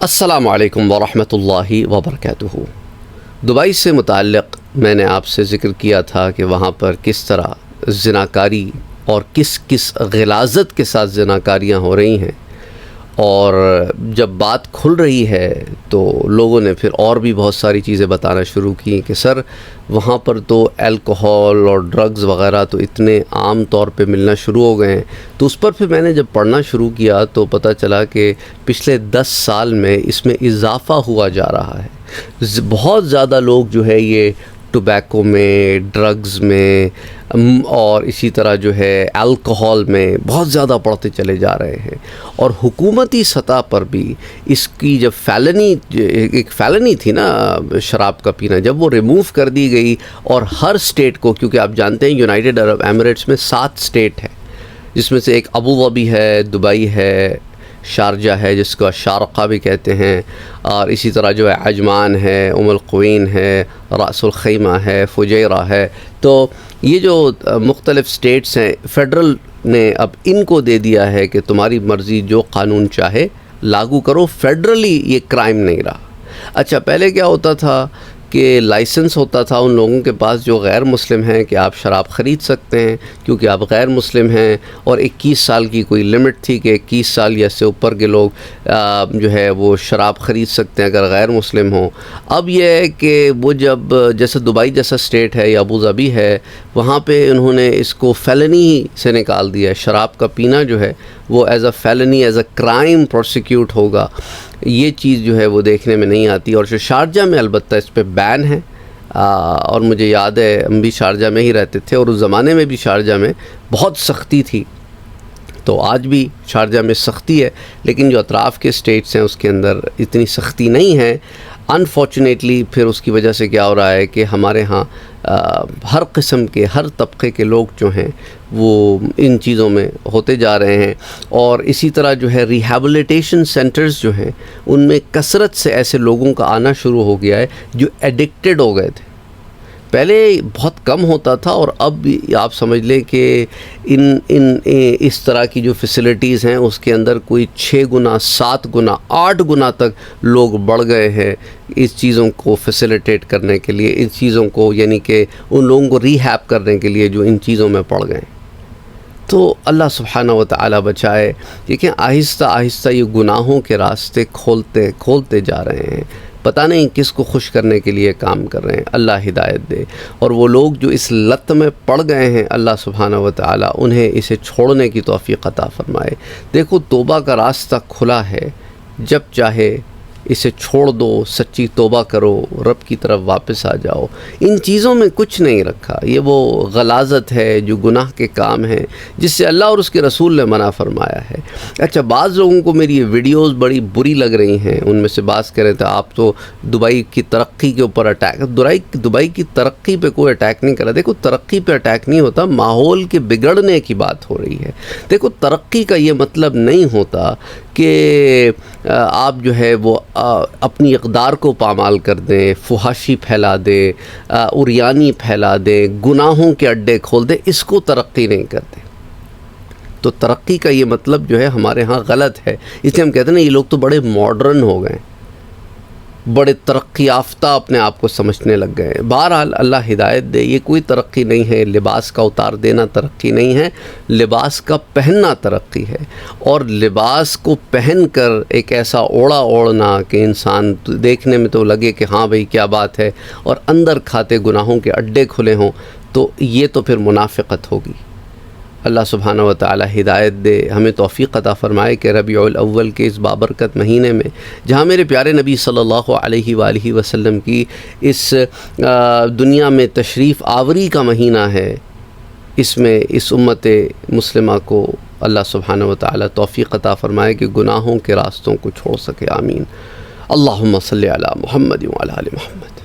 السلام علیکم ورحمۃ اللہ وبرکاتہ۔ دبئی سے متعلق میں نے آپ سے ذکر کیا تھا کہ وہاں پر کس طرح زناکاری اور کس غلاظت کے ساتھ زناکاریاں ہو رہی ہیں، اور جب بات کھل رہی ہے تو لوگوں نے پھر اور بھی بہت ساری چیزیں بتانا شروع کی کہ سر وہاں پر تو الکوہول اور ڈرگز وغیرہ تو اتنے عام طور پہ ملنا شروع ہو گئے ہیں۔ تو اس پر پھر میں نے جب پڑھنا شروع کیا تو پتہ چلا کہ پچھلے 10 سال میں اس میں اضافہ ہوا جا رہا ہے۔ بہت زیادہ لوگ جو ہے یہ ٹوبیکو میں، ڈرگز میں اور اسی طرح جو ہے الکوہول میں بہت زیادہ پڑھتے چلے جا رہے ہیں، اور حکومتی سطح پر بھی اس کی جب ایک فیلنی تھی نا شراب کا پینا، جب وہ ریموو کر دی گئی اور ہر اسٹیٹ کو، کیونکہ آپ جانتے ہیں یونائٹڈ عرب ایمریٹس میں 7 اسٹیٹ ہیں، جس میں سے ایک ابو ظبی ہے، دبئی ہے، شارجہ ہے جس کو شارقہ بھی کہتے ہیں، اور اسی طرح جو ہے عجمان ہے، القوین ہے، راس الخیمہ ہے، فجیرہ ہے۔ تو یہ جو مختلف اسٹیٹس ہیں، فیڈرل نے اب ان کو دے دیا ہے کہ تمہاری مرضی جو قانون چاہے لاگو کرو، فیڈرلی یہ کرائم نہیں رہا۔ اچھا، پہلے کیا ہوتا تھا کہ لائسنس ہوتا تھا ان لوگوں کے پاس جو غیر مسلم ہیں کہ آپ شراب خرید سکتے ہیں کیونکہ آپ غیر مسلم ہیں، اور 21 سال کی کوئی لمٹ تھی کہ 21 سال یا سے اوپر کے لوگ جو ہے وہ شراب خرید سکتے ہیں اگر غیر مسلم ہوں۔ اب یہ ہے کہ وہ جب جیسے دبئی جیسا اسٹیٹ ہے یا ابو ظبی ہے، وہاں پہ انہوں نے اس کو فیلنی سے نکال دیا ہے۔ شراب کا پینا جو ہے وہ as a felony, as a crime prosecute ہوگا۔ یہ چیز جو ہے وہ دیکھنے میں نہیں آتی، اور جو شارجہ میں البتہ اس پہ بین ہے، اور مجھے یاد ہے ہم بھی شارجہ میں ہی رہتے تھے، اور اس زمانے میں بھی شارجہ میں بہت سختی تھی، تو آج بھی شارجہ میں سختی ہے، لیکن جو اطراف کے اسٹیٹس ہیں اس کے اندر اتنی سختی نہیں ہے۔ انفارچونیٹلی پھر اس کی وجہ سے کیا ہو رہا ہے کہ ہمارے ہاں ہر قسم کے، ہر طبقے کے لوگ جو ہیں وہ ان چیزوں میں ہوتے جا رہے ہیں، اور اسی طرح جو ہے ریہیبلیٹیشن سینٹرز جو ہیں ان میں کثرت سے ایسے لوگوں کا آنا شروع ہو گیا ہے جو ایڈکٹڈ ہو گئے تھے۔ پہلے بہت کم ہوتا تھا، اور اب آپ سمجھ لیں کہ اس طرح کی جو فیسلٹیز ہیں اس کے اندر کوئی 6 گنا، 7 گنا، 8 گنا تک لوگ بڑھ گئے ہیں اس چیزوں کو فیسیلیٹیٹ کرنے کے لیے، ان چیزوں کو یعنی کہ ان لوگوں کو ریہیب کرنے کے لیے جو ان چیزوں میں پڑ گئے۔ تو اللہ سبحانہ و تعالی بچائے۔ دیکھیں آہستہ آہستہ یہ گناہوں کے راستے کھولتے جا رہے ہیں، پتہ نہیں کس کو خوش کرنے کے لیے کام کر رہے ہیں۔ اللہ ہدایت دے، اور وہ لوگ جو اس لت میں پڑ گئے ہیں اللہ سبحانہ و تعالی انہیں اسے چھوڑنے کی توفیق عطا فرمائے۔ دیکھو توبہ کا راستہ کھلا ہے، جب چاہے اسے چھوڑ دو، سچی توبہ کرو، رب کی طرف واپس آ جاؤ۔ ان چیزوں میں کچھ نہیں رکھا، یہ وہ غلاظت ہے جو گناہ کے کام ہیں جس سے اللہ اور اس کے رسول نے منع فرمایا ہے۔ اچھا، بعض لوگوں کو میری یہ ویڈیوز بڑی بری لگ رہی ہیں، ان میں سے بعض کہہ رہے تھے آپ تو دبئی کی ترقی کے اوپر اٹیک، دبئی کی ترقی پہ کوئی اٹیک نہیں کر رہا۔ دیکھو ترقی پہ اٹیک نہیں ہوتا، ماحول کے بگڑنے کی بات ہو رہی ہے۔ دیکھو ترقی کا یہ مطلب نہیں ہوتا کہ آپ جو ہے وہ اپنی اقدار کو پامال کر دیں، فحاشی پھیلا دیں، عریانی پھیلا دیں، گناہوں کے اڈے کھول دیں، اس کو ترقی نہیں کرتے۔ تو ترقی کا یہ مطلب جو ہے ہمارے ہاں غلط ہے، اس لیے ہم کہتے ہیں نا یہ لوگ تو بڑے ماڈرن ہو گئے، بڑے ترقی یافتہ اپنے آپ کو سمجھنے لگ گئے۔ بہرحال اللہ ہدایت دے، یہ کوئی ترقی نہیں ہے، لباس کا اتار دینا ترقی نہیں ہے، لباس کا پہننا ترقی ہے، اور لباس کو پہن کر ایک ایسا اوڑا اوڑنا کہ انسان دیکھنے میں تو لگے کہ ہاں بھئی کیا بات ہے، اور اندر کھاتے گناہوں کے اڈے کھلے ہوں، تو یہ تو پھر منافقت ہوگی۔ اللہ سبحانہ و تعالی ہدایت دے، ہمیں توفیق عطا فرمائے کہ ربیع الاول کے اس بابرکت مہینے میں جہاں میرے پیارے نبی صلی اللہ علیہ وآلہ وسلم کی اس دنیا میں تشریف آوری کا مہینہ ہے، اس میں اس امت مسلمہ کو اللہ سبحانہ و تعالی توفیق عطا فرمائے کہ گناہوں کے راستوں کو چھوڑ سکے۔ آمین۔ اللہم صلی علی محمد وعلی آل محمد۔